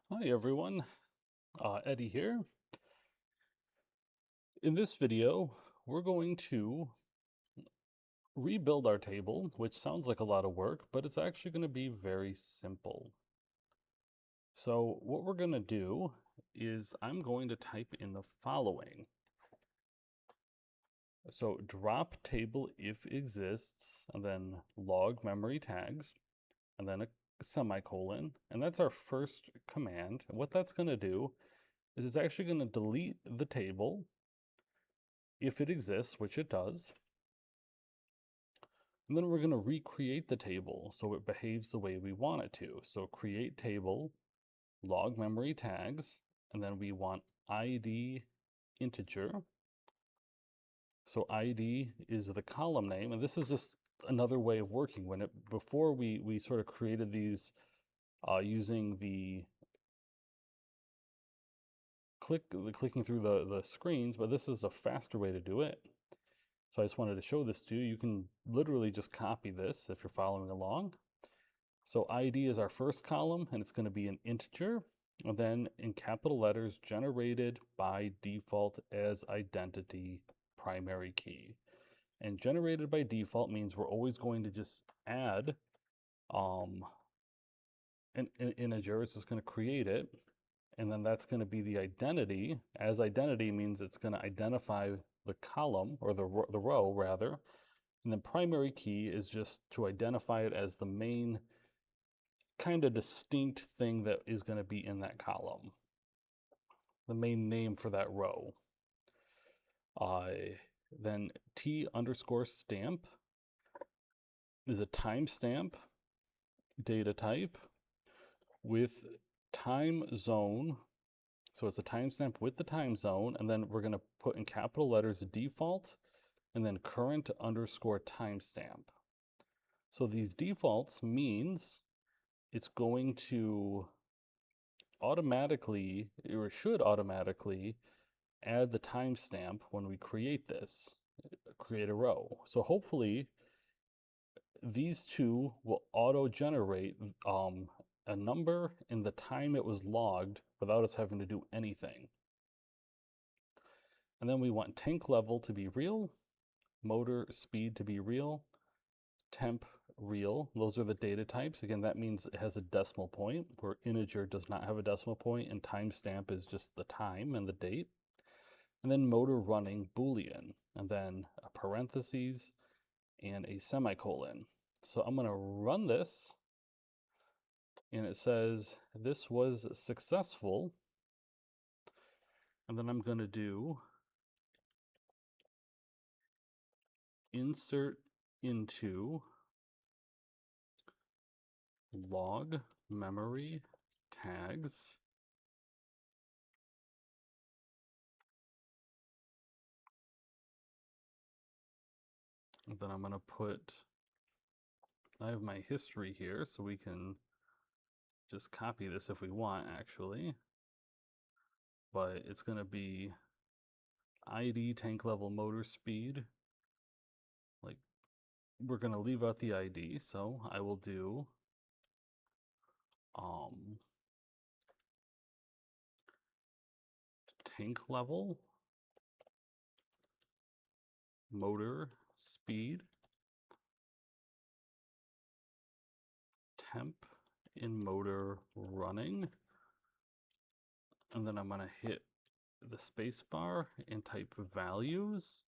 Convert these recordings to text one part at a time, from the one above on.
Hi everyone, Eddie here. In this video, we're going to rebuild our table, which sounds like a lot of work, but it's actually going to be very simple. So what we're going to do is I'm going to type in the following. So drop table if exists, and then log memory tags, and then a semicolon, and that's our first command. And what that's going to do is it's actually going to delete the table if it exists, which it does. And then we're going to recreate the table so it behaves the way we want it to. So create table, log memory tags, and then we want ID integer. So ID is the column name, and this is just another way of working. Before we sort of created these using the clicking through the screens, but this is a faster way to do it. So I just wanted to show this to you. You can literally just copy this if you're following along. So ID is our first column, and it's going to be an integer. And then in capital letters, generated by default as identity primary key. And generated by default means we're always going to just add an integer. It's just going to create it. And then that's going to be the identity. As identity means it's going to identify the column, or the row rather. And then primary key is just to identify it as the main kind of distinct thing that is going to be in that column, the main name for that row. Then T underscore stamp is a timestamp data type with time zone. So it's a timestamp with the time zone, and then we're going to put in capital letters default and then current underscore timestamp. So these defaults means it's going to automatically, or should automatically, add the timestamp when we create this, create a row. So hopefully these two will auto-generate a number in the time it was logged without us having to do anything. And then we want tank level to be real, motor speed to be real, temp real. Those are the data types. Again, that means it has a decimal point, where integer does not have a decimal point, and timestamp is just the time and the date. And then motor running Boolean, and then a parentheses and a semicolon. So I'm going to run this, and it says this was successful. And then I'm going to do insert into log memory tags. And then I'm going to put, I have my history here, so we can just copy this if we want, actually. But it's going to be ID tank level motor speed. Like, we're going to leave out the ID, so I will do tank level motor speed temp in motor running, and then I'm going to hit the space bar and type values,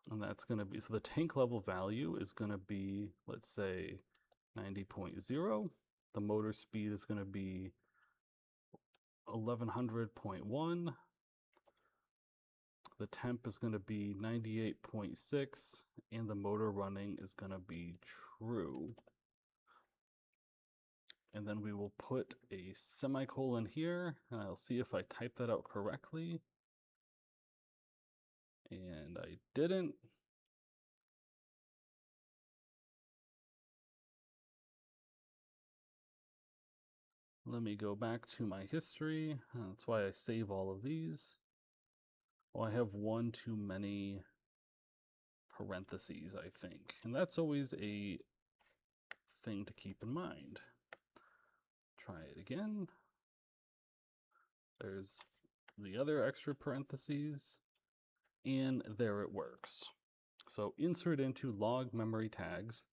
and that's going to be, so the tank level value is going to be, let's say 90.0. The motor speed is going to be 1100.1. The temp is going to be 98.6, and the motor running is going to be true. And then we will put a semicolon here, and I'll see if I type that out correctly. And I didn't. Let me go back to my history. That's why I save all of these. Oh, I have one too many parentheses, I think. And that's always a thing to keep in mind. Try it again. There's the other extra parentheses, and there it works. So insert into log memory tags.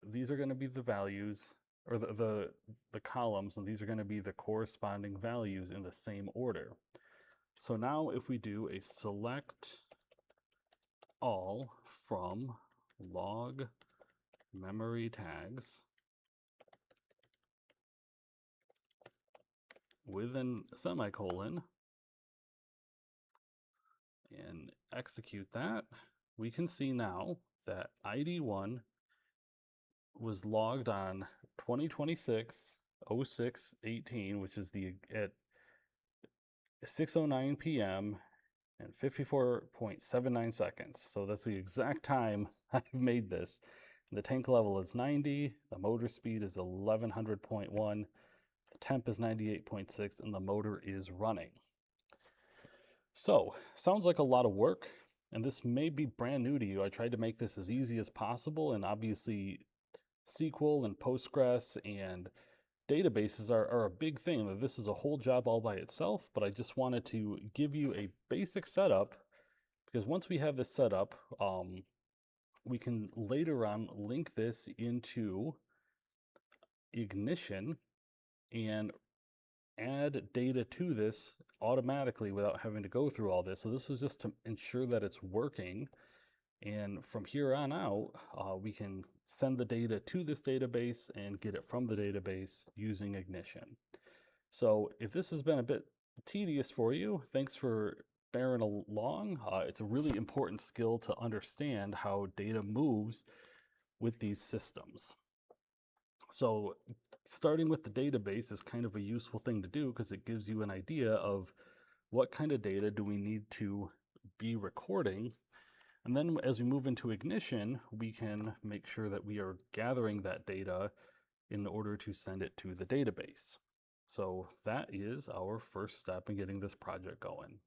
These are going to be the values, or the columns, and these are going to be the corresponding values in the same order. So now if we do a select all from log memory tags with a semicolon and execute that, we can see now that ID1 was logged on 2026-06-18, which is at 6:09 p.m. and 54.79 seconds. So that's the exact time I've made this. The tank level is 90, the motor speed is 1100.1, the temp is 98.6, and the motor is running. So, sounds like a lot of work, and this may be brand new to you. I tried to make this as easy as possible, and obviously SQL and Postgres and databases are a big thing. This is a whole job all by itself, but I just wanted to give you a basic setup, because once we have this set up, we can later on link this into Ignition and add data to this automatically without having to go through all this. So this was just to ensure that it's working. And from here on out, we can send the data to this database and get it from the database using Ignition. So if this has been a bit tedious for you, thanks for bearing along. It's a really important skill to understand how data moves with these systems. So starting with the database is kind of a useful thing to do because it gives you an idea of what kind of data do we need to be recording. And then as we move into Ignition, we can make sure that we are gathering that data in order to send it to the database. So that is our first step in getting this project going.